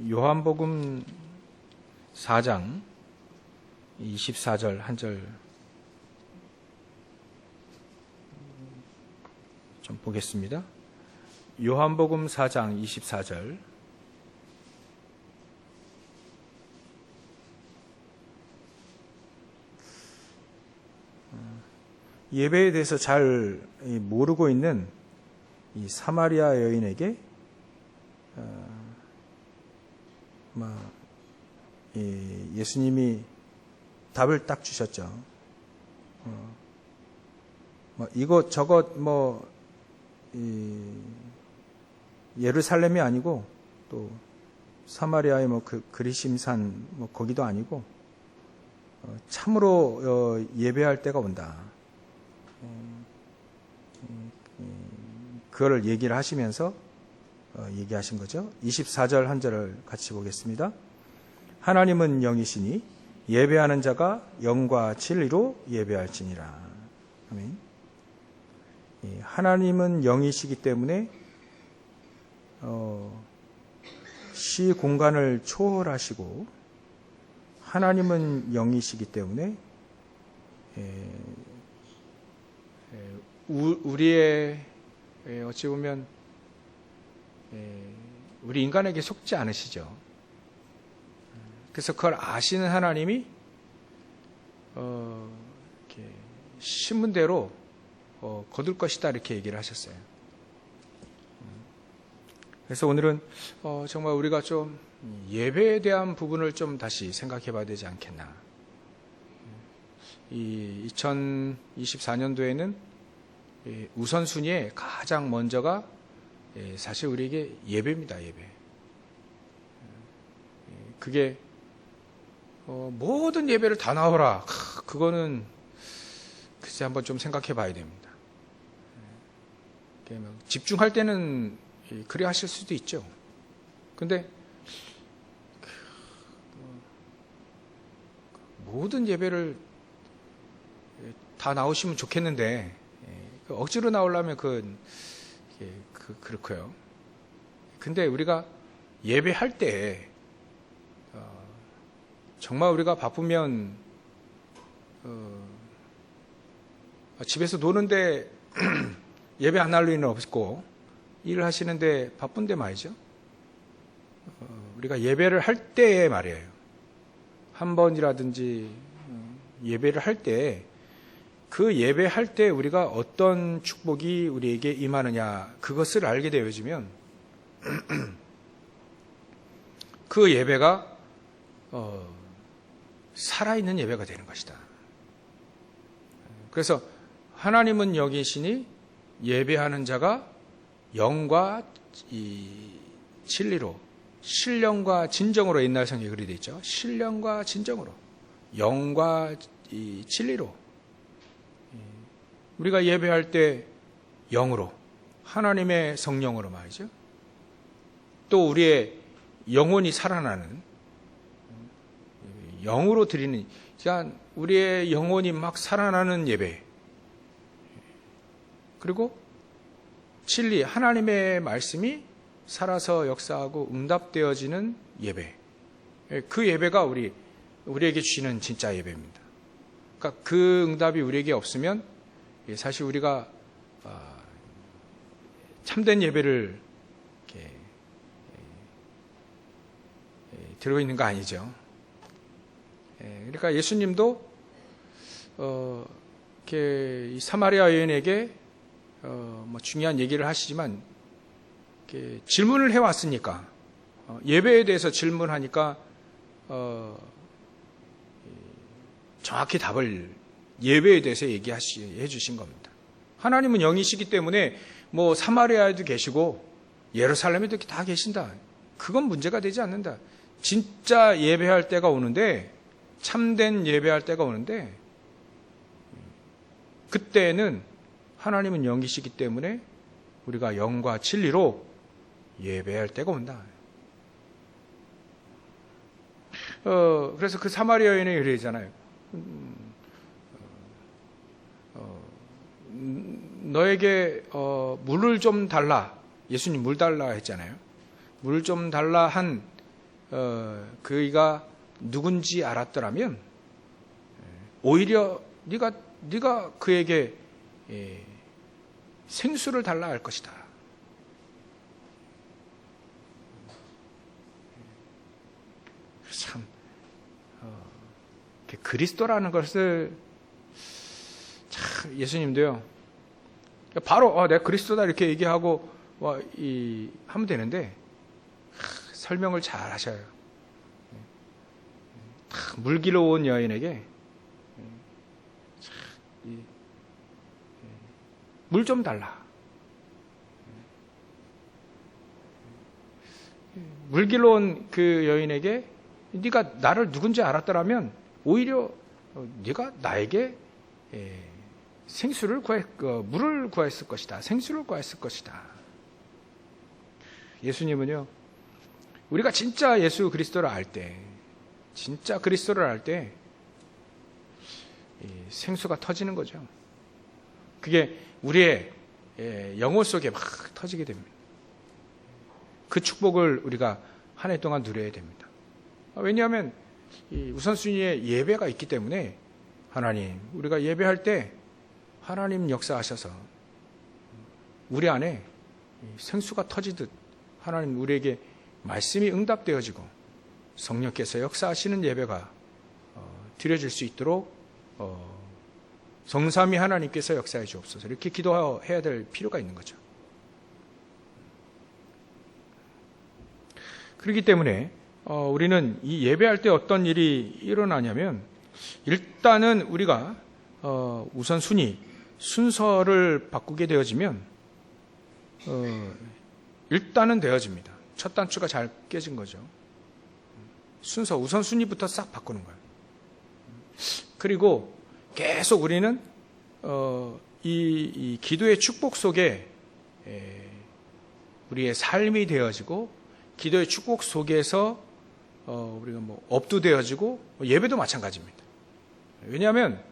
요한복음 4장 24절 한 절 좀 보겠습니다. 요한복음 4장 24절. 예배에 대해서 잘 모르고 있는 이 사마리아 여인에게 예수님이 답을 딱 주셨죠. 이것 저것 예루살렘이 아니고 또 사마리아의 그리심산 거기도 아니고 참으로 예배할 때가 온다. 그거를 얘기를 하시면서 얘기하신 거죠. 24절 한 절을 같이 보겠습니다. 하나님은 영이시니 예배하는 자가 영과 진리로 예배할지니라. 아멘. 하나님은 영이시기 때문에 시 공간을 초월하시고 하나님은 영이시기 때문에 우리의 어찌 보면 우리 인간에게 속지 않으시죠. 그래서 그걸 아시는 하나님이 이렇게 신문대로 거둘 것이다 이렇게 얘기를 하셨어요. 그래서 오늘은 정말 우리가 좀 예배에 대한 부분을 좀 다시 생각해 봐야 되지 않겠나. 이 2024년도에는 우선순위에 가장 먼저가 사실 우리에게 예배입니다. 예배. 그게 모든 예배를 다 나오라. 그거는 글쎄 한번 좀 생각해 봐야 됩니다. 집중할 때는 그래 하실 수도 있죠. 근데 모든 예배를 다 나오시면 좋겠는데 억지로 나오려면 그렇고요. 근데 우리가 예배할 때 정말 우리가 바쁘면 집에서 노는데 예배 안 할 일은 없고 일을 하시는데 바쁜데 말이죠. 우리가 예배를 할 때에 말이에요. 한 번이라든지 예배를 할 때 그 예배할 때 우리가 어떤 축복이 우리에게 임하느냐 그것을 알게 되어지면 그 예배가 살아있는 예배가 되는 것이다. 그래서 하나님은 여기시니 예배하는 자가 영과 진리로 신령과 진정으로 옛날 성경에 그리 되어 있죠. 신령과 진정으로 영과 진리로 우리가 예배할 때 영으로 하나님의 성령으로 말이죠. 또 우리의 영혼이 살아나는 영으로 드리는 그러니까 우리의 영혼이 막 살아나는 예배 그리고 진리 하나님의 말씀이 살아서 역사하고 응답되어지는 예배 그 예배가 우리에게 주시는 진짜 예배입니다. 그러니까 그 응답이 우리에게 없으면 사실 우리가 참된 예배를 드리고 있는 거 아니죠. 그러니까 예수님도 이렇게 사마리아 여인에게 중요한 얘기를 하시지만 질문을 해왔으니까 예배에 대해서 질문하니까 정확히 답을 예배에 대해서 얘기해 주신 겁니다. 하나님은 영이시기 때문에 사마리아에도 계시고 예루살렘에도 다 계신다. 그건 문제가 되지 않는다. 진짜 예배할 때가 오는데 참된 예배할 때가 오는데 그때는 하나님은 영이시기 때문에 우리가 영과 진리로 예배할 때가 온다. 그래서 그 사마리아 여인이 그러잖아요. 너에게 물을 좀 달라. 예수님 물 달라 했잖아요. 물 좀 달라 한 그이가 누군지 알았더라면 오히려 네가 그에게 생수를 달라 할 것이다. 참 그리스도라는 것을 참 예수님도요. 바로 내가 그리스도다 이렇게 얘기하고 하면 되는데 설명을 잘 하셔요. 물길로 온 여인에게 물 좀 달라. 물길로 온 그 여인에게 네가 나를 누군지 알았더라면 오히려 네가 나에게 물을 구했을 것이다. 생수를 구했을 것이다. 예수님은요, 우리가 진짜 예수 그리스도를 알 때, 진짜 그리스도를 알 때 생수가 터지는 거죠. 그게 우리의 영혼 속에 막 터지게 됩니다. 그 축복을 우리가 한 해 동안 누려야 됩니다. 왜냐하면 우선순위에 예배가 있기 때문에 하나님, 우리가 예배할 때 하나님 역사하셔서 우리 안에 생수가 터지듯 하나님 우리에게 말씀이 응답되어지고 성령께서 역사하시는 예배가 드려질 수 있도록 성삼위 하나님께서 역사해 주옵소서. 이렇게 기도해야 될 필요가 있는 거죠. 그렇기 때문에 우리는 이 예배할 때 어떤 일이 일어나냐면 일단은 우리가 우선순위, 순서를 바꾸게 되어지면 일단은 되어집니다. 첫 단추가 잘 깨진 거죠. 순서, 우선순위부터 싹 바꾸는 거예요. 그리고 계속 우리는 이 기도의 축복 속에 우리의 삶이 되어지고 기도의 축복 속에서 우리가 업도되어지고 예배도 마찬가지입니다. 왜냐하면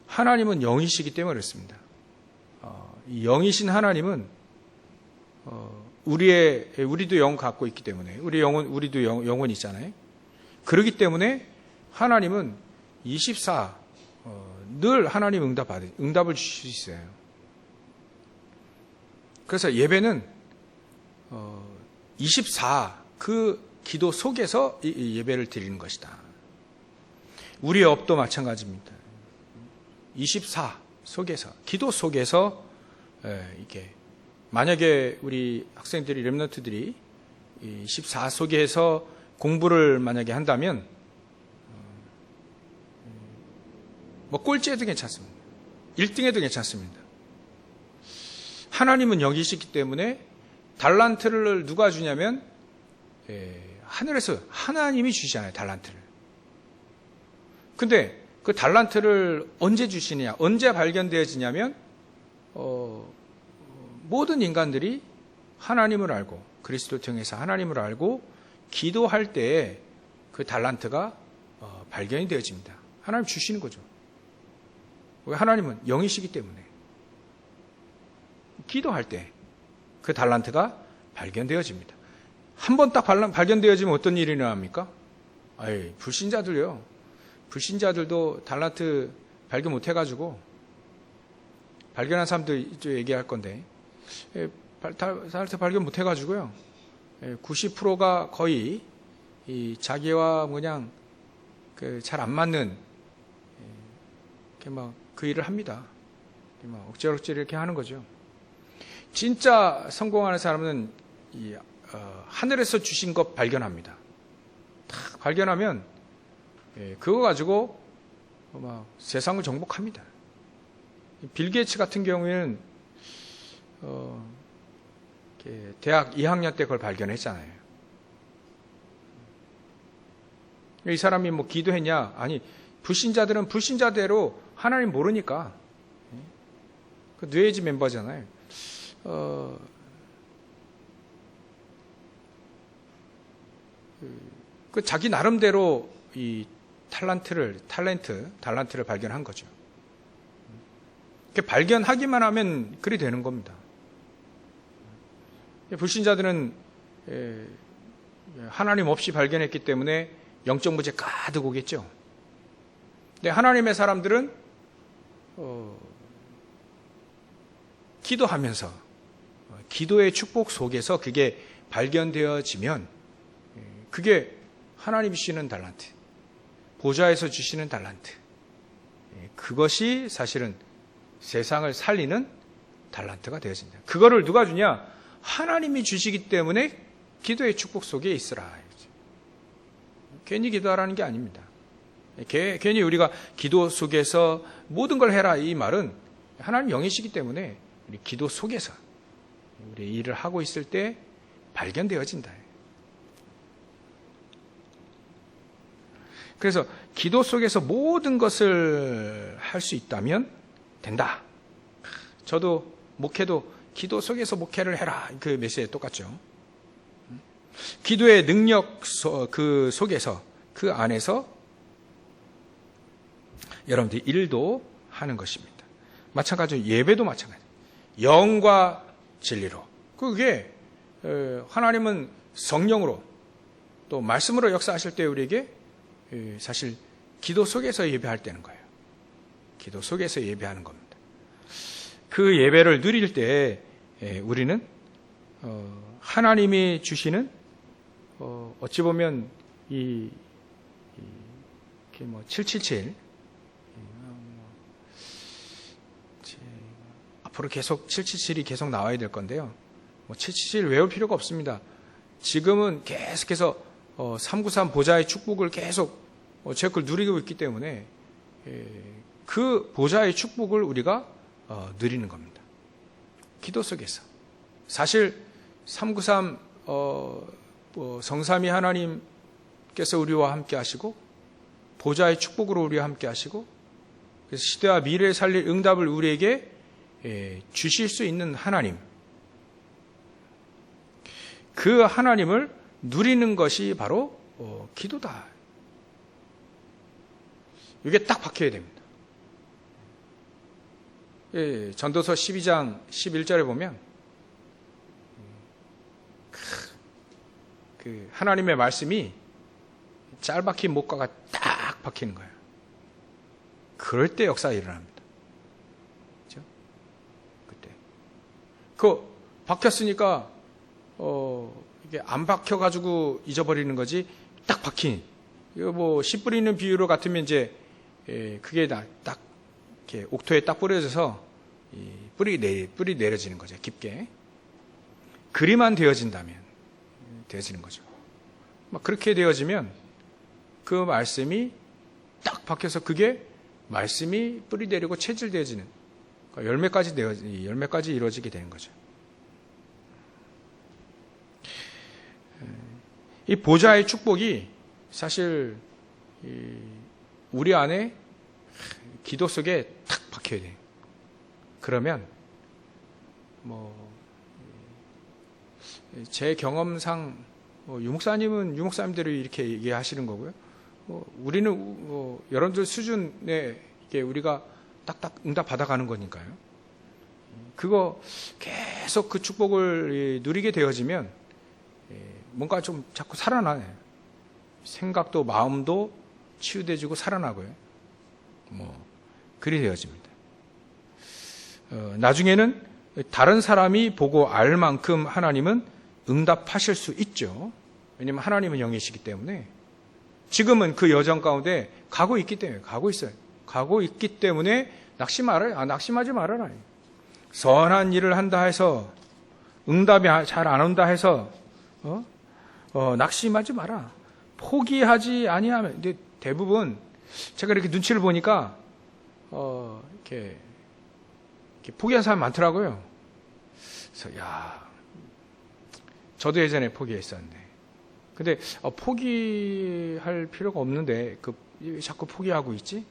하나님은 영이시기 때문에 그렇습니다. 이 영이신 하나님은 우리도 영 갖고 있기 때문에 우리도 영혼이 있잖아요. 그렇기 때문에 하나님은 24 늘 하나님 응답을 주실 수 있어요. 그래서 예배는 24 그 기도 속에서 이 예배를 드리는 것이다. 우리의 업도 마찬가지입니다. 24 속에서, 기도 속에서 이게 만약에 우리 학생들이, 렘넌트들이 14 속에서 공부를 만약에 한다면 꼴찌해도 괜찮습니다. 1등해도 괜찮습니다. 하나님은 영이시기 때문에 달란트를 누가 주냐면 하늘에서 하나님이 주시잖아요. 달란트를. 근데 그 달란트를 언제 주시느냐, 언제 발견되어지냐면 모든 인간들이 하나님을 알고 그리스도 통해서 하나님을 알고 기도할 때에 그 달란트가 발견이 되어집니다. 하나님 주시는 거죠. 왜? 하나님은 영이시기 때문에 기도할 때 그 달란트가 발견되어집니다. 한 번 딱 발견되어지면 어떤 일이 일어납니까? 불신자들도 달란트 발견 못 해가지고 발견한 사람들 이쪽 얘기할 건데 달란트 발견 못 해가지고요 90%가 거의 자기와 그냥 잘 안 맞는 그 일을 합니다. 억지로 이렇게 하는 거죠. 진짜 성공하는 사람은 하늘에서 주신 것 발견합니다. 딱 발견하면 그거 가지고 세상을 정복합니다. 빌 게이츠 같은 경우에는 대학 2학년 때 그걸 발견했잖아요. 이 사람이 기도했냐? 아니, 불신자들은 불신자대로 하나님 모르니까 그 뇌에지 멤버잖아요. 그 자기 나름대로 이 달란트를 발견한 거죠. 발견하기만 하면 그리 되는 겁니다. 불신자들은 하나님 없이 발견했기 때문에 영적 무죄 가득 오겠죠. 근데 하나님의 사람들은 기도하면서 기도의 축복 속에서 그게 발견되어지면 그게 하나님이 주시는 달란트, 보좌에서 주시는 달란트, 그것이 사실은 세상을 살리는 달란트가 되어진다. 그거를 누가 주냐? 하나님이 주시기 때문에 기도의 축복 속에 있으라. 괜히 기도하라는 게 아닙니다. 괜히 우리가 기도 속에서 모든 걸 해라 이 말은 하나님 영이시기 때문에 우리 기도 속에서 우리 일을 하고 있을 때 발견되어진다. 그래서 기도 속에서 모든 것을 할 수 있다면 된다. 저도 목회도 기도 속에서 목회를 해라. 그 메시지에 똑같죠. 기도의 능력 그 속에서, 그 안에서 여러분들이 일도 하는 것입니다. 마찬가지로 예배도 마찬가지예요. 영과 진리로. 그게 하나님은 성령으로 또 말씀으로 역사하실 때 우리에게 사실 기도 속에서 예배할 때는 거예요. 기도 속에서 예배하는 겁니다. 그 예배를 누릴 때 우리는 하나님이 주시는 어찌 보면 이 777 앞으로 계속 777이 계속 나와야 될 건데요. 777 외울 필요가 없습니다. 지금은 계속해서 393 보좌의 축복을 계속 제 걸 누리고 있기 때문에 그 보좌의 축복을 우리가 누리는 겁니다. 기도 속에서. 사실 393 성삼위 하나님께서 우리와 함께 하시고 보좌의 축복으로 우리와 함께 하시고 그래서 시대와 미래에 살릴 응답을 우리에게 주실 수 있는 하나님, 그 하나님을 누리는 것이 바로 기도다. 이게 딱 박혀야 됩니다. 전도서 12장 11절에 보면 그 하나님의 말씀이 짤박힌 목과가 딱 박히는 거예요. 그럴 때 역사가 일어납니다. 그렇죠? 그때 그 박혔으니까 이게 안 박혀가지고 잊어버리는 거지 딱 박힌 이거 씨 뿌리는 비유로 같으면 이제 그게 딱 이렇게 옥토에 딱 뿌려져서 뿌리 내려지는 거죠. 깊게 그리만 되어지는 거죠. 그렇게 되어지면 그 말씀이 딱 박혀서 그게 말씀이 뿌리 내리고 체질되어지는 그러니까 열매까지 이루어지게 되는 거죠. 이 보좌의 축복이 사실 우리 안에 기도 속에 탁 박혀야 돼요. 그러면 제 경험상 유목사님대로 이렇게 얘기하시는 거고요. 우리는 여러분들 수준에 이게 우리가 딱딱 응답 받아가는 거니까요. 그거 계속 그 축복을 누리게 되어지면 뭔가 좀 자꾸 살아나요. 생각도 마음도 치유돼지고 살아나고요. 그리 되어집니다. 나중에는 다른 사람이 보고 알 만큼 하나님은 응답하실 수 있죠. 왜냐하면 하나님은 영이시기 때문에 지금은 그 여정 가운데 가고 있기 때문에 가고 있어요. 가고 있기 때문에 낙심하지 말아라. 선한 일을 한다 해서 응답이 잘 안 온다 해서 낙심하지 마라. 포기하지 아니하면. 근데 대부분 제가 이렇게 눈치를 보니까 이렇게 포기한 사람 많더라고요. 그래서 저도 예전에 포기했었는데, 근데 포기할 필요가 없는데 자꾸 포기하고 있지?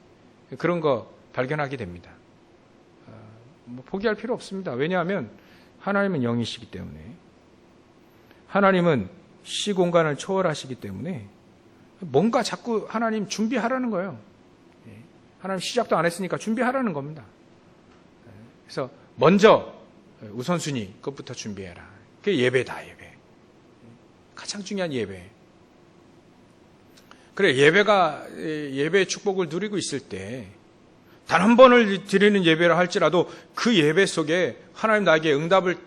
그런 거 발견하게 됩니다. 포기할 필요 없습니다. 왜냐하면 하나님은 영이시기 때문에, 하나님은 시공간을 초월하시기 때문에 뭔가 자꾸 하나님 준비하라는 거예요. 하나님 시작도 안 했으니까 준비하라는 겁니다. 그래서 먼저 우선순위 그것부터 준비해라. 그게 예배다, 예배. 가장 중요한 예배. 그래, 예배의 축복을 누리고 있을 때, 단 한 번을 드리는 예배를 할지라도 그 예배 속에 하나님 나에게 응답을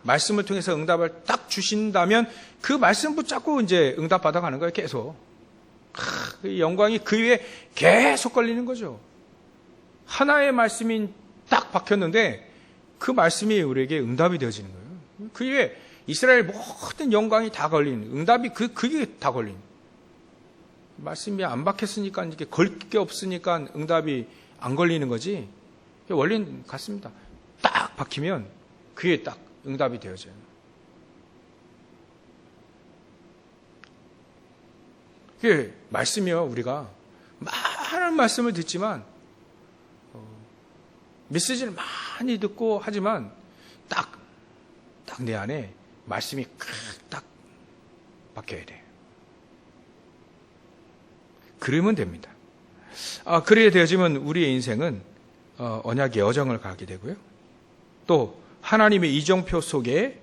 말씀을 통해서 응답을 딱 주신다면 그 말씀 붙잡고 이제 응답 받아가는 거예요, 계속. 그 영광이 그 위에 계속 걸리는 거죠. 하나의 말씀이 딱 박혔는데 그 말씀이 우리에게 응답이 되어지는 거예요. 그 위에 이스라엘 모든 영광이 다 걸린, 응답이 그게 다 걸린. 말씀이 안 박혔으니까, 이렇게 걸 게 없으니까 응답이 안 걸리는 거지. 원리는 같습니다. 딱 박히면 그게 딱 응답이 되어져요. 그게 말씀이요. 우리가 많은 말씀을 듣지만 메시지를 많이 듣고 하지만 딱 내 안에 말씀이 딱 박혀야 돼요. 그러면 됩니다. 그래야 되어지면 우리의 인생은 언약의 여정을 가게 되고요. 또 하나님의 이정표 속에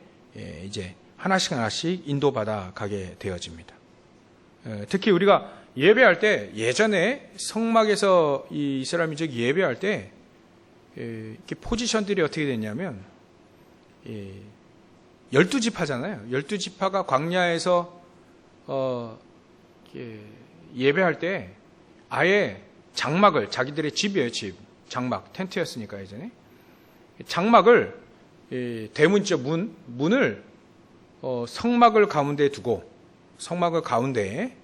이제 하나씩 인도받아 가게 되어집니다. 특히 우리가 예배할 때, 예전에 성막에서 이 이스라엘 민족이 예배할 때 이렇게 포지션들이 어떻게 됐냐면 12지파잖아요. 12지파가 광야에서 예배할 때 아예 장막을, 자기들의 집이에요, 집. 장막, 텐트였으니까 예전에. 장막을, 대문쪽 문을 성막을 가운데에 두고, 성막을 가운데에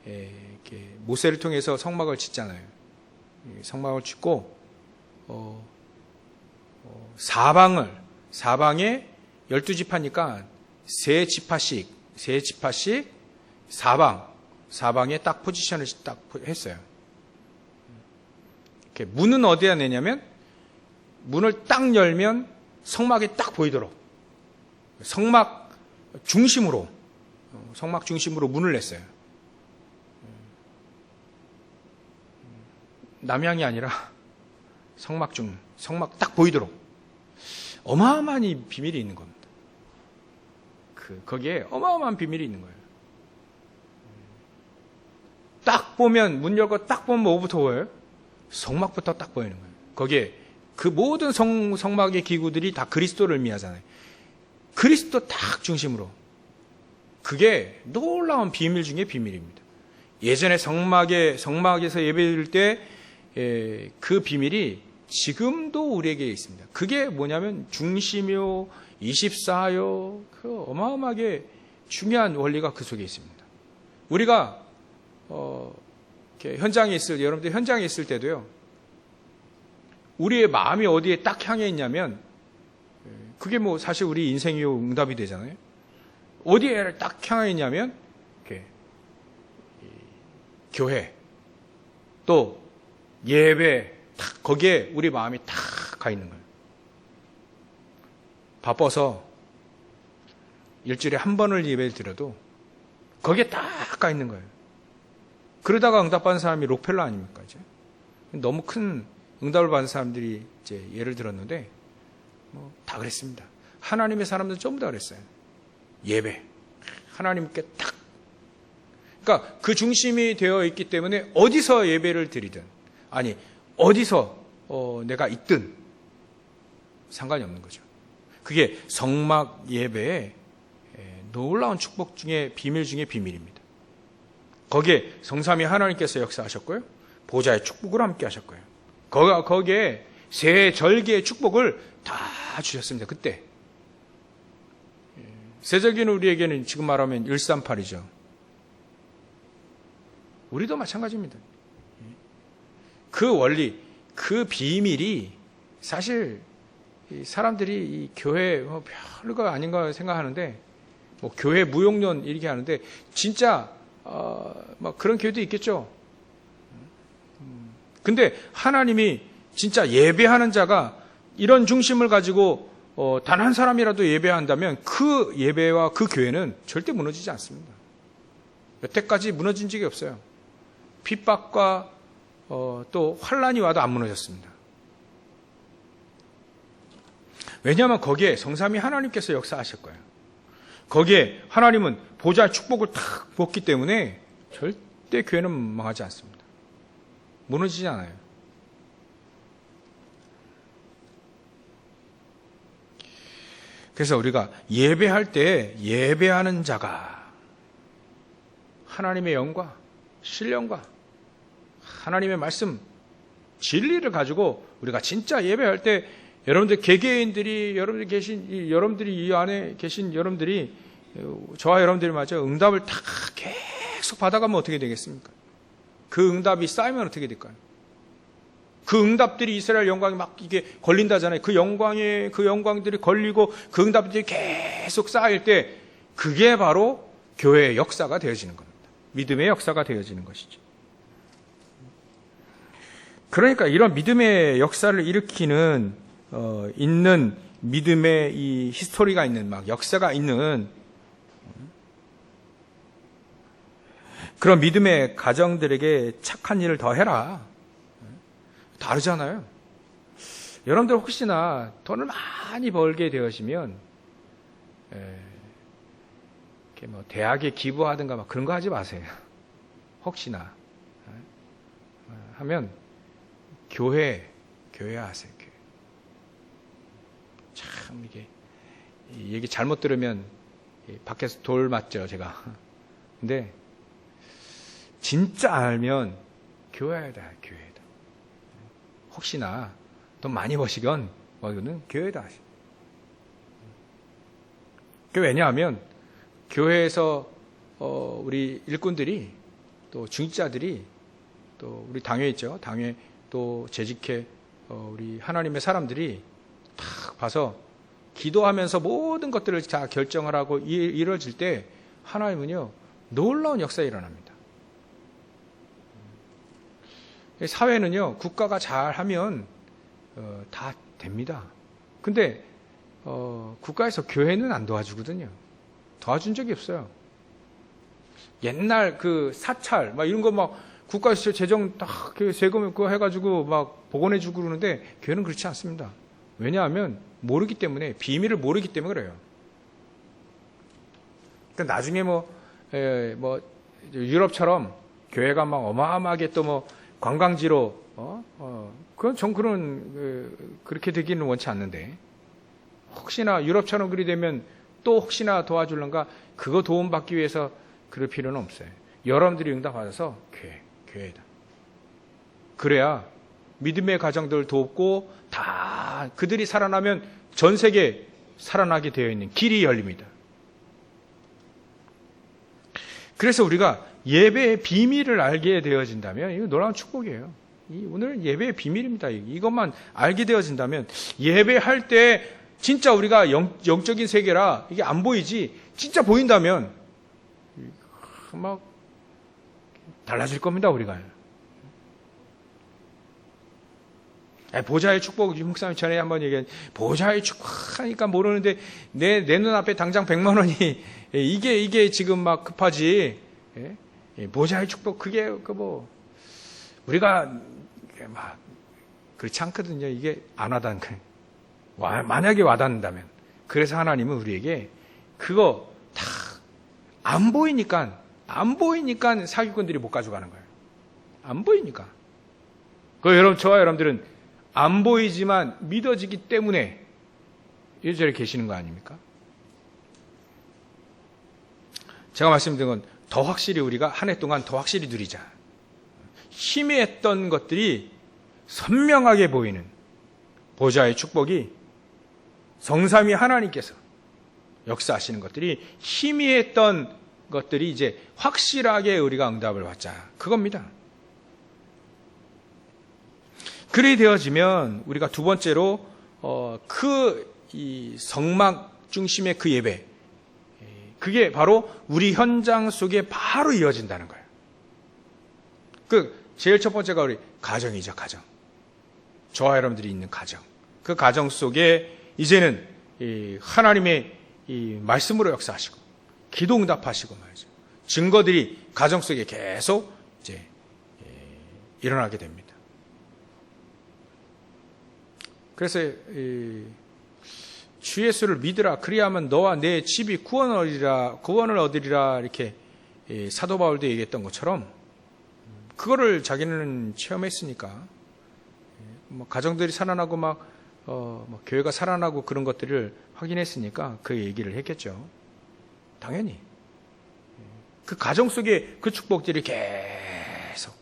이렇게 모세를 통해서 성막을 짓잖아요. 성막을 짓고 사방에 12지파니까 세 지파씩 사방에 딱 포지션을 딱 했어요. 이렇게 문은 어디다 내냐면 문을 딱 열면 성막이 딱 보이도록 성막 중심으로 문을 냈어요. 남향이 아니라 성막 딱 보이도록. 어마어마한 이 비밀이 있는 겁니다. 거기에 어마어마한 비밀이 있는 거예요. 딱 보면, 문 열고 딱 보면 뭐부터 보여요? 성막부터 딱 보이는 거예요. 거기에 그 모든 성막의 기구들이 다 그리스도를 의미하잖아요. 그리스도 딱 중심으로. 그게 놀라운 비밀 중에 비밀입니다. 예전에 성막에서 예배드릴 때 그 비밀이 지금도 우리에게 있습니다. 그게 뭐냐면 중심요, 24요, 그 어마어마하게 중요한 원리가 그 속에 있습니다. 우리가 여러분들 현장에 있을 때도요, 우리의 마음이 어디에 딱 향해 있냐면, 그게 뭐 사실 우리 인생의 응답이 되잖아요. 어디에 딱 향해 있냐면, 교회, 또 예배, 딱 거기에 우리 마음이 딱 가 있는 거예요. 바빠서 일주일에 한 번을 예배를 드려도 거기에 딱 가 있는 거예요. 그러다가 응답받은 사람이 록펠러 아닙니까? 이제? 너무 큰 응답을 받은 사람들이 이제 예를 들었는데, 다 그랬습니다. 하나님의 사람들 전부 다 그랬어요. 예배. 하나님께 딱. 그러니까 그 중심이 되어 있기 때문에 어디서 예배를 드리든, 아니, 어디서 내가 있든 상관이 없는 거죠. 그게 성막 예배의 놀라운 축복 중에 비밀 중에 비밀입니다. 거기에 성삼위 하나님께서 역사하셨고요. 보좌의 축복을 함께 하셨고요. 거기에 세 절기의 축복을 다 주셨습니다. 그때. 세절기는 우리에게는 지금 말하면 138이죠. 우리도 마찬가지입니다. 그 원리, 그 비밀이 사실 사람들이 이 교회 별거 아닌가 생각하는데, 교회 무용론 이렇게 하는데, 진짜 그런 교회도 있겠죠. 근데 하나님이 진짜 예배하는 자가 이런 중심을 가지고 단 한 사람이라도 예배한다면 그 예배와 그 교회는 절대 무너지지 않습니다. 여태까지 무너진 적이 없어요. 핍박과 또 환란이 와도 안 무너졌습니다. 왜냐하면 거기에 성삼위 하나님께서 역사하실 거예요. 거기에 하나님은 보좌의 축복을 탁 붓기 때문에 절대 교회는 망하지 않습니다. 무너지지 않아요. 그래서 우리가 예배할 때 예배하는 자가 하나님의 영과 신령과 하나님의 말씀, 진리를 가지고 우리가 진짜 예배할 때 여러분들 개개인들이 여러분들이 이 안에 계신 여러분들이 저와 여러분들이 맞아 응답을 다 계속 받아가면 어떻게 되겠습니까? 그 응답이 쌓이면 어떻게 될까요? 그 응답들이 이스라엘 영광이 막 이게 걸린다잖아요. 그 영광들이 걸리고 그 응답들이 계속 쌓일 때 그게 바로 교회의 역사가 되어지는 겁니다. 믿음의 역사가 되어지는 것이죠. 그러니까 이런 믿음의 역사를 일으키는 있는 믿음의 이 히스토리가 있는 막 역사가 있는 그런 믿음의 가정들에게 착한 일을 더 해라. 다르잖아요. 여러분들 혹시나 돈을 많이 벌게 되시면 이렇게 뭐 대학에 기부하든가 막 그런 거 하지 마세요. 혹시나 하면 교회 하세요. 교회. 참 이게 얘기 잘못 들으면 밖에서 돌 맞죠, 제가. 근데 진짜 알면 교회다. 혹시나 돈 많이 버시건 이거는 교회다. 왜냐하면 교회에서 우리 일꾼들이 또 중직자들이 또 우리 당회 있죠. 당회 또 재직회 우리 하나님의 사람들이 딱 봐서 기도하면서 모든 것들을 다 결정을 하고 이루어질 때 하나님은요 놀라운 역사가 일어납니다. 사회는요 국가가 잘하면 다 됩니다. 근데 국가에서 교회는 안 도와주거든요. 도와준 적이 없어요. 옛날 그 사찰 막 이런 거 막 국가에서 재정 딱 세금 그거 해가지고 막 복원해주고 그러는데 교회는 그렇지 않습니다. 왜냐하면 모르기 때문에 비밀을 모르기 때문에 그래요. 그러니까 나중에 유럽처럼 교회가 막 어마어마하게 또 뭐 관광지로 그건 전 그렇게 되기는 원치 않는데 혹시나 유럽처럼 그리 되면 또 혹시나 도와줄런가 그거 도움 받기 위해서 그럴 필요는 없어요. 여러분들이 응답 받아서 교회다. 그래야 믿음의 가정들 돕고 다 그들이 살아나면 전 세계 살아나게 되어 있는 길이 열립니다. 그래서 우리가 예배의 비밀을 알게 되어진다면 이거 놀라운 축복이에요. 오늘 예배의 비밀입니다. 이것만 알게 되어진다면 예배할 때 진짜 우리가 영적인 세계라 이게 안 보이지 진짜 보인다면 막 달라질 겁니다. 우리가. 보좌의 축복, 목사님 전에 한번 얘기한 보좌의 축복 하니까 모르는데 내 눈앞에 당장 100만 원이 이게 지금 막 급하지. 보좌의 축복 그게 우리가 막 그렇지 않거든요. 이게 안 와닿는 거예요. 만약에 와닿는다면 그래서 하나님은 우리에게 그거 다 안 보이니까 사기꾼들이 못 가져가는 거예요. 안 보이니까. 저와 여러분들은 안 보이지만 믿어지기 때문에 이 자리에 계시는 거 아닙니까? 제가 말씀드린 건 더 확실히 우리가 한 해 동안 더 확실히 누리자. 희미했던 것들이 선명하게 보이는 보좌의 축복이 성삼위 하나님께서 역사하시는 것들이 희미했던 것들이 이제 확실하게 우리가 응답을 받자. 그겁니다. 그리 되어지면 우리가 두 번째로 이 성막 중심의 그 예배 그게 바로 우리 현장 속에 바로 이어진다는 거예요. 제일 첫 번째가 우리 가정이죠. 가정. 저와 여러분들이 있는 가정. 그 가정 속에 이제는 하나님의 이 말씀으로 역사하시고 기도 응답하시고 말이죠. 증거들이 가정 속에 계속 이제 일어나게 됩니다. 그래서 주 예수를 믿으라. 그리하면 너와 내 집이 구원을 얻으리라. 이렇게 사도 바울도 얘기했던 것처럼 그거를 자기는 체험했으니까 뭐 가정들이 살아나고 뭐 교회가 살아나고 그런 것들을 확인했으니까 그 얘기를 했겠죠. 당연히 그 가정 속에 그 축복들이 계속,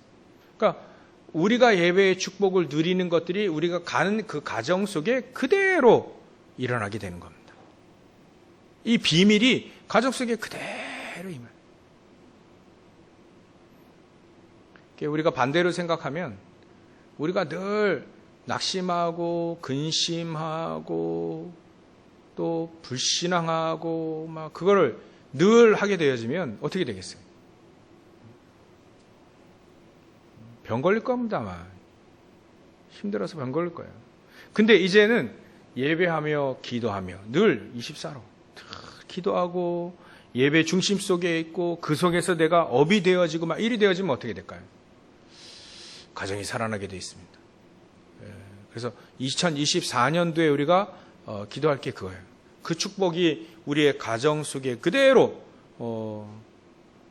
그러니까 우리가 예배의 축복을 누리는 것들이 우리가 가는 그 가정 속에 그대로 일어나게 되는 겁니다. 이 비밀이 가정 속에 그대로 임해요. 우리가 반대로 생각하면 우리가 늘 낙심하고 근심하고 또 불신앙하고 막 그거를 늘 하게 되어지면 어떻게 되겠어요? 병 걸릴 겁니다. 아마 힘들어서 병 걸릴 거예요. 근데 이제는 예배하며 기도하며 늘 24로 기도하고 예배 중심 속에 있고 그 속에서 내가 업이 되어지고 막 일이 되어지면 어떻게 될까요? 가정이 살아나게 되어 있습니다. 그래서 2024년도에 우리가 기도할 게 그거예요. 그 축복이 우리의 가정 속에 그대로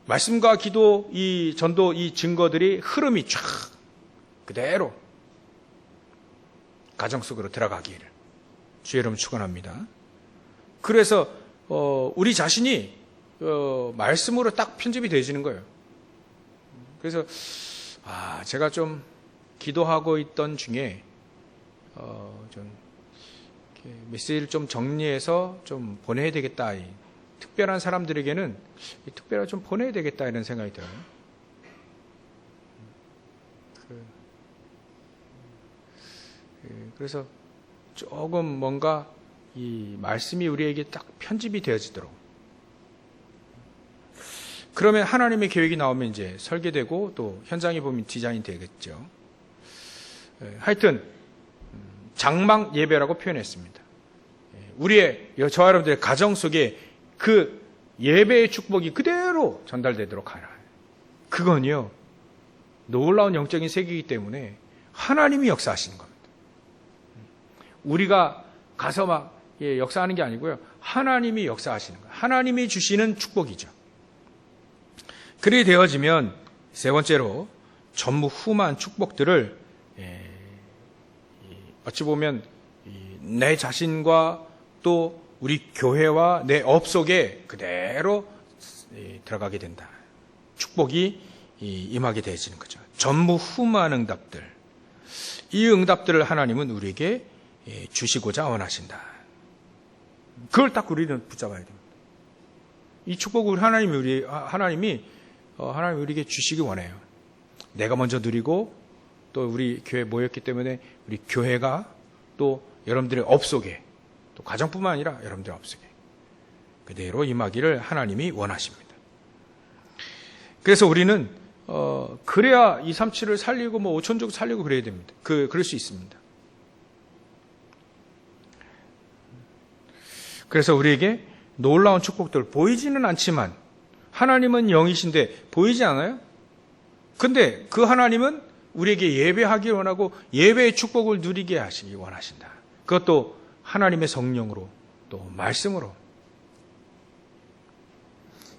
말씀과 기도, 이 전도, 이 증거들이 흐름이 쫙 그대로 가정 속으로 들어가기를 주의 이름 축원합니다. 그래서 우리 자신이 말씀으로 딱 편집이 되어지는 거예요. 그래서 제가 좀 기도하고 있던 중에 좀 메시지를 좀 정리해서 좀 보내야 되겠다. 특별한 사람들에게는 특별하게 좀 보내야 되겠다 이런 생각이 들어요. 그래서 조금 뭔가 이 말씀이 우리에게 딱 편집이 되어지도록. 그러면 하나님의 계획이 나오면 이제 설계되고 또 현장에 보면 디자인이 되겠죠. 하여튼 장막 예배라고 표현했습니다. 우리의 저와 여러분들의 가정 속에 그 예배의 축복이 그대로 전달되도록 하라. 그건요 놀라운 영적인 세계이기 때문에 하나님이 역사하시는 겁니다. 우리가 가서 막 역사하는 게 아니고요. 하나님이 역사하시는 거예요. 하나님이 주시는 축복이죠. 그리 되어지면 세 번째로 전무후무한 축복들을 어찌 보면 내 자신과 또 우리 교회와 내 업 속에 그대로 들어가게 된다. 축복이 임하게 되어지는 거죠. 전무후무한 응답들. 이 응답들을 하나님은 우리에게 주시고자 원하신다. 그걸 딱 우리는 붙잡아야 됩니다. 이 축복을 하나님이 우리에게 주시기 원해요. 내가 먼저 누리고 또 우리 교회 모였기 때문에 우리 교회가 또 여러분들의 업 속에 또 가정뿐만 아니라 여러분들의 업 속에 그대로 임하기를 하나님이 원하십니다. 그래서 우리는 그래야 237을 살리고 뭐 5천족 살리고 그래야 됩니다. 그럴 수 있습니다. 그래서 우리에게 놀라운 축복들 보이지는 않지만 하나님은 영이신데 보이지 않아요? 근데 그 하나님은 우리에게 예배하기 원하고 예배의 축복을 누리게 하시기 원하신다. 그것도 하나님의 성령으로 또 말씀으로.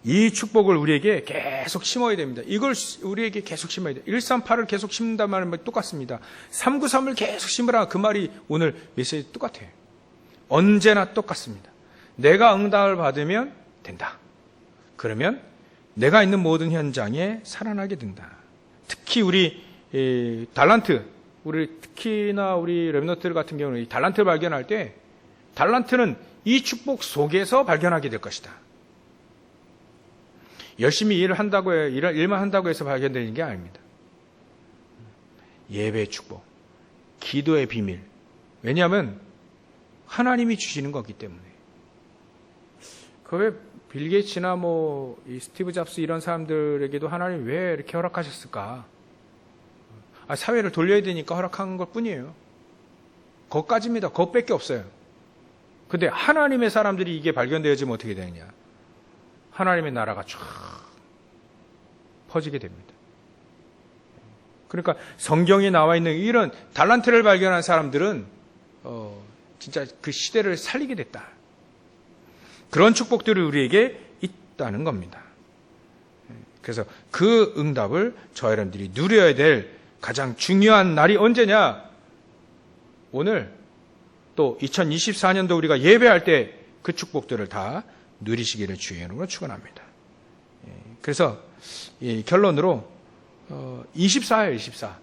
이 축복을 우리에게 계속 심어야 됩니다. 이걸 우리에게 계속 심어야 돼요. 138을 계속 심는다는 말은 똑같습니다. 393을 계속 심으라 그 말이 오늘 메시지 똑같아요. 언제나 똑같습니다. 내가 응답을 받으면 된다. 그러면 내가 있는 모든 현장에 살아나게 된다. 특히 우리 달란트, 특히나 우리 렘넌트들 같은 경우는 이 달란트를 발견할 때 달란트는 이 축복 속에서 발견하게 될 것이다. 열심히 일만 한다고 해서 발견되는 게 아닙니다. 예배의 축복, 기도의 비밀. 왜냐하면 하나님이 주시는 거기 때문에. 왜 빌 게이츠나 이 스티브 잡스 이런 사람들에게도 하나님 왜 이렇게 허락하셨을까? 사회를 돌려야 되니까 허락한 것 뿐이에요. 그것까지입니다. 그것밖에 없어요. 근데 하나님의 사람들이 이게 발견되어지면 어떻게 되느냐? 하나님의 나라가 쫙 퍼지게 됩니다. 그러니까 성경에 나와 있는 이런 달란트를 발견한 사람들은 진짜 그 시대를 살리게 됐다. 그런 축복들이 우리에게 있다는 겁니다. 그래서 그 응답을 저와 여러분들이 누려야 될 가장 중요한 날이 언제냐? 오늘 또 2024년도 우리가 예배할 때 그 축복들을 다 누리시기를 주의 이름으로 축원합니다. 그래서 결론으로 24예요, 24.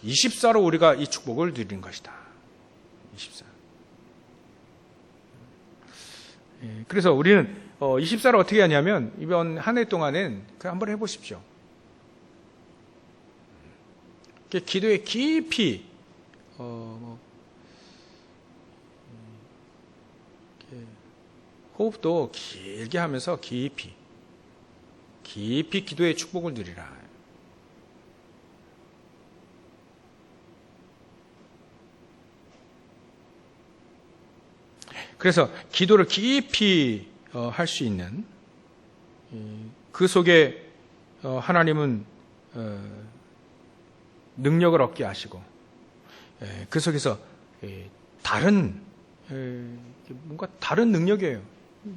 24로 우리가 이 축복을 누리는 것이다. 24. 그래서 우리는 24를 어떻게 하냐면 이번 한 해 동안엔 그 한번 해보십시오. 기도에 깊이 호흡도 길게 하면서 깊이 기도의 축복을 누리라. 그래서 기도를 깊이 할 수 있는 그 속에 하나님은 능력을 얻게 하시고 그 속에서 다른 뭔가 다른 능력이에요.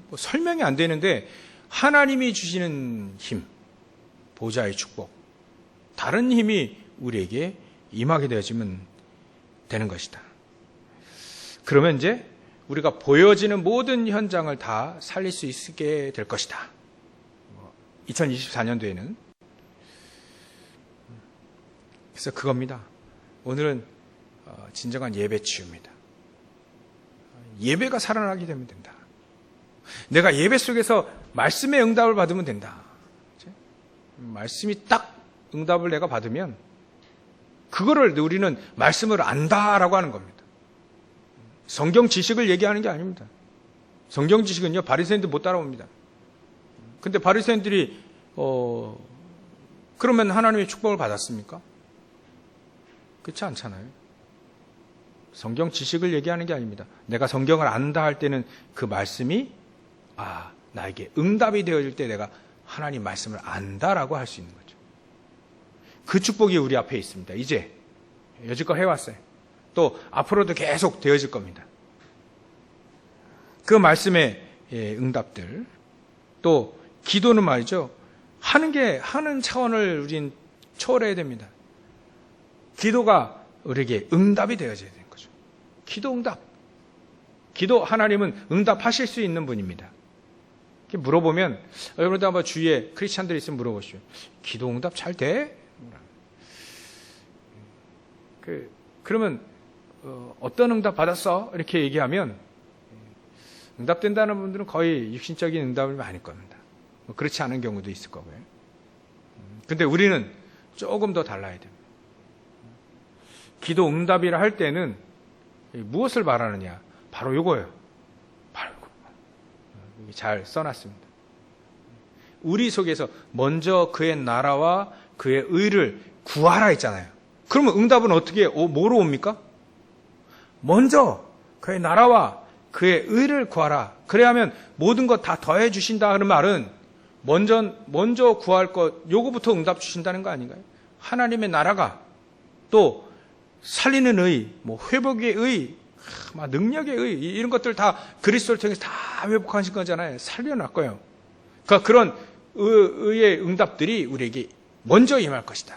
뭐 설명이 안 되는데 하나님이 주시는 힘, 보좌의 축복, 다른 힘이 우리에게 임하게 되어지면 되는 것이다. 그러면 이제 우리가 보여지는 모든 현장을 다 살릴 수 있게 될 것이다. 2024년도에는. 그래서 그겁니다. 오늘은 진정한 예배 치유입니다. 예배가 살아나게 되면 된다. 내가 예배 속에서 말씀의 응답을 받으면 된다. 말씀이 딱 응답을 내가 받으면 그거를 우리는 말씀을 안다라고 하는 겁니다. 성경 지식을 얘기하는 게 아닙니다. 성경 지식은요, 바리새인들 못 따라옵니다. 근데 바리새인들이 그러면 하나님의 축복을 받았습니까? 그렇지 않잖아요. 성경 지식을 얘기하는 게 아닙니다. 내가 성경을 안다 할 때는 그 말씀이 나에게 응답이 되어질 때 내가 하나님 말씀을 안다라고 할 수 있는 거죠. 그 축복이 우리 앞에 있습니다. 이제 여지껏 해왔어요. 또 앞으로도 계속 되어질 겁니다. 그 말씀의 응답들, 또 기도는 말이죠. 하는 차원을 우린 초월해야 됩니다. 기도가 우리에게 응답이 되어져야 되는 거죠. 기도 응답. 기도 하나님은 응답하실 수 있는 분입니다. 물어보면 여러분도 한번 주위에 크리스찬들이 있으면 물어보시죠. 기도 응답 잘 돼? 그러면 어떤 응답 받았어? 이렇게 얘기하면 응답된다는 분들은 거의 육신적인 응답을 많이 겁니다. 그렇지 않은 경우도 있을 거고요. 근데 우리는 조금 더 달라야 됩니다. 기도 응답이라 할 때는 무엇을 말하느냐? 바로 요거예요. 바로 요거. 잘 써놨습니다. 우리 속에서 먼저 그의 나라와 그의 의를 구하라 했잖아요. 그러면 응답은 어떻게, 뭐로 옵니까? 먼저 그의 나라와 그의 의를 구하라. 그래야 하면 모든 것 다 더해 주신다 하는 말은 먼저 구할 것, 요거부터 응답 주신다는 거 아닌가요? 하나님의 나라가 또 살리는 의, 회복의 의, 능력의 의, 이런 것들 다 그리스도를 통해서 다 회복하신 거잖아요. 살려놨고요. 그러니까 그런 의의 응답들이 우리에게 먼저 임할 것이다.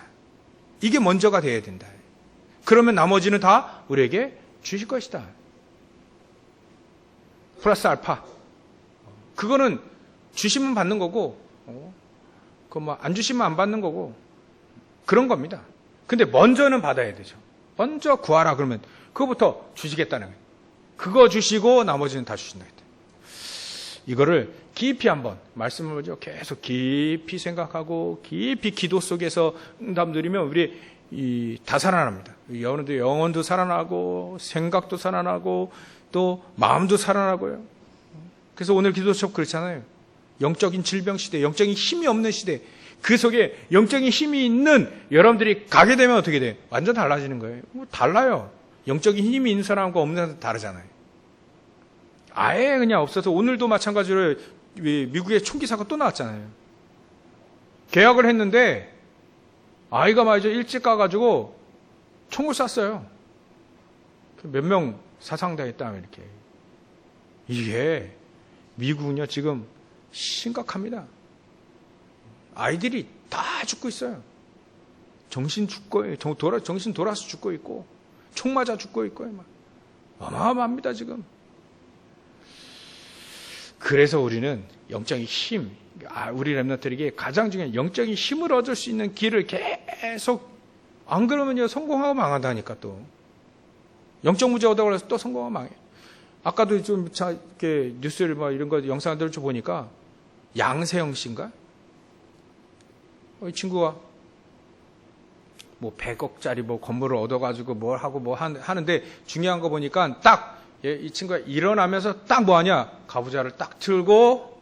이게 먼저가 되어야 된다. 그러면 나머지는 다 우리에게 주실 것이다. 플러스 알파. 그거는 주시면 받는 거고, 안 주시면 안 받는 거고, 그런 겁니다. 근데 먼저는 받아야 되죠. 먼저 구하라 그러면 그거부터 주시겠다는 거예요. 그거 주시고 나머지는 다 주신다. 이거를 깊이 한번 말씀을 계속 깊이 생각하고 깊이 기도 속에서 응답 누리면 우리 다 살아납니다. 영혼도 살아나고 생각도 살아나고 또 마음도 살아나고요. 그래서 오늘 기도 수업 그렇잖아요. 영적인 질병 시대, 영적인 힘이 없는 시대, 그 속에 영적인 힘이 있는 여러분들이 가게 되면 어떻게 돼요? 완전 달라지는 거예요. 달라요. 영적인 힘이 있는 사람과 없는 사람도 다르잖아요. 아예 그냥 없어서 오늘도 마찬가지로 미국의 총기 사건 또 나왔잖아요. 계약을 했는데 아이가 말이죠. 일찍 가가지고 총을 쐈어요. 몇 명 사상당했다 이렇게. 이게 미국은요 지금 심각합니다. 아이들이 다 죽고 있어요. 정신 돌아서 죽고 있고 총 맞아 죽고 있고 막 어마어마합니다 지금. 그래서 우리는 영적인 힘, 우리 렘넌트에게 가장 중요한 영적인 힘을 얻을 수 있는 길을 계속, 안 그러면요 성공하고 망한다니까. 또 영적 문제 얻어 걸려서 또 성공하고 망해. 아까도 좀 이렇게 뉴스를 이런 거 영상들을 좀 보니까 양세형 씨인가? 이 친구가 뭐 100억짜리 뭐 건물을 얻어가지고 뭘 하고 뭐 하는데 중요한 거 보니까 딱 이 친구가 일어나면서 딱 뭐 하냐? 가부좌를 딱 틀고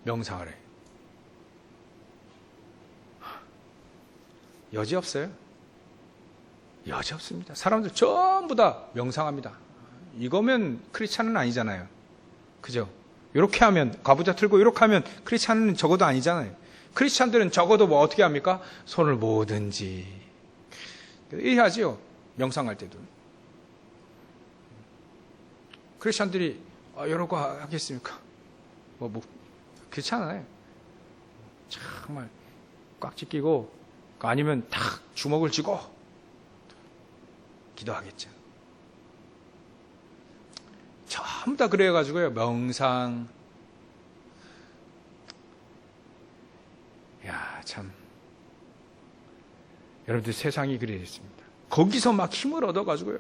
명상을 해. 여지 없어요? 여지 없습니다. 사람들 전부 다 명상합니다. 이거면 크리스찬은 아니잖아요. 그죠? 이렇게 하면, 가부좌 틀고 이렇게 하면 크리스찬은 적어도 아니잖아요. 크리스찬들은 적어도 뭐 어떻게 합니까? 손을 모든지. 이해하지요? 명상할 때도. 크리스찬들이 이런 거 하겠습니까? 그렇지 않아요. 정말 꽉 찢기고 아니면 탁 주먹을 쥐고 기도하겠죠. 전부 다 그래가지고요. 명상. 야, 참. 여러분들 세상이 그래 됐습니다. 거기서 막 힘을 얻어가지고요.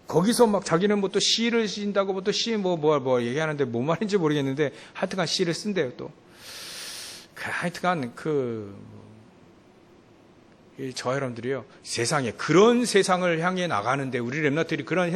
거기서 막 자기는 뭐 또 시를 쓴다고 뭐 또 시 뭐 얘기하는데 뭔 말인지 모르겠는데 하여튼간 시를 쓴대요 또. 하여튼간 저 여러분들이요. 세상에 그런 세상을 향해 나가는데 우리 렘넌트들이 그런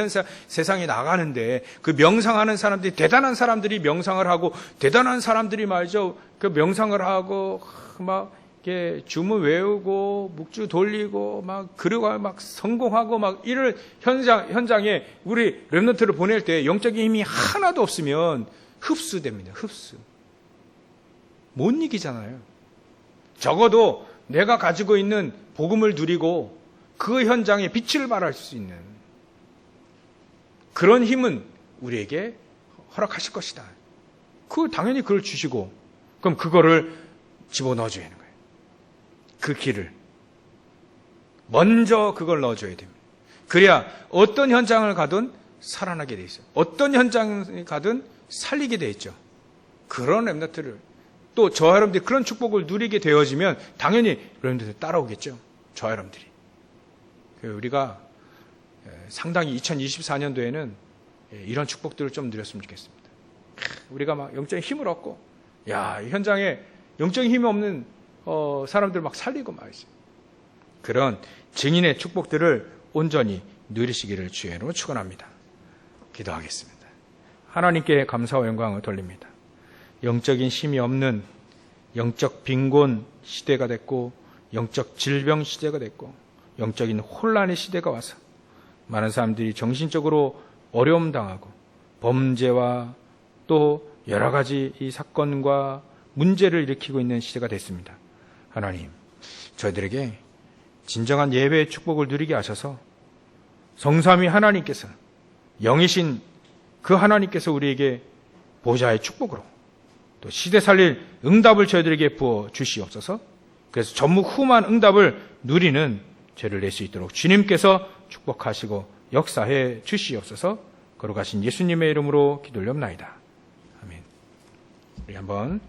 세상에 나가는데 그 명상하는 사람들이 대단한 사람들이 명상을 하고 대단한 사람들이 말이죠. 그 명상을 하고 막 이렇게 주문 외우고 묵주 돌리고 막 그리고 막 성공하고 막 이럴 현장에 우리 렘넌트를 보낼 때 영적인 힘이 하나도 없으면 흡수됩니다. 흡수. 못 이기잖아요. 적어도 내가 가지고 있는 복음을 누리고 그 현장에 빛을 발할 수 있는 그런 힘은 우리에게 허락하실 것이다. 당연히 그걸 주시고 그럼 그거를 집어넣어줘야 하는 거예요. 그 길을 먼저 그걸 넣어줘야 됩니다. 그래야 어떤 현장을 가든 살아나게 돼 있어요. 어떤 현장을 가든 살리게 돼 있죠. 그런 렘넌트를 또 저 여러분들이 그런 축복을 누리게 되어지면 당연히 여러분들이 따라오겠죠. 저 여러분들이. 우리가 상당히 2024년도에는 이런 축복들을 좀 누렸으면 좋겠습니다. 우리가 막 영적인 힘을 얻고 이 현장에 영적인 힘이 없는 사람들 막 살리고 말이죠. 그런 증인의 축복들을 온전히 누리시기를 주의 이름으로 축원합니다. 기도하겠습니다. 하나님께 감사와 영광을 돌립니다. 영적인 힘이 없는 영적 빈곤 시대가 됐고 영적 질병 시대가 됐고 영적인 혼란의 시대가 와서 많은 사람들이 정신적으로 어려움 당하고 범죄와 또 여러 가지 이 사건과 문제를 일으키고 있는 시대가 됐습니다. 하나님, 저희들에게 진정한 예배의 축복을 누리게 하셔서 성삼위 하나님께서 영이신 그 하나님께서 우리에게 보좌의 축복으로 또 시대 살릴 응답을 저희들에게 부어 주시옵소서. 그래서 전무후무한 응답을 누리는 죄를 낼 수 있도록 주님께서 축복하시고 역사해 주시옵소서. 거룩하신 예수님의 이름으로 기도를 옵나이다. 아멘. 우리 한번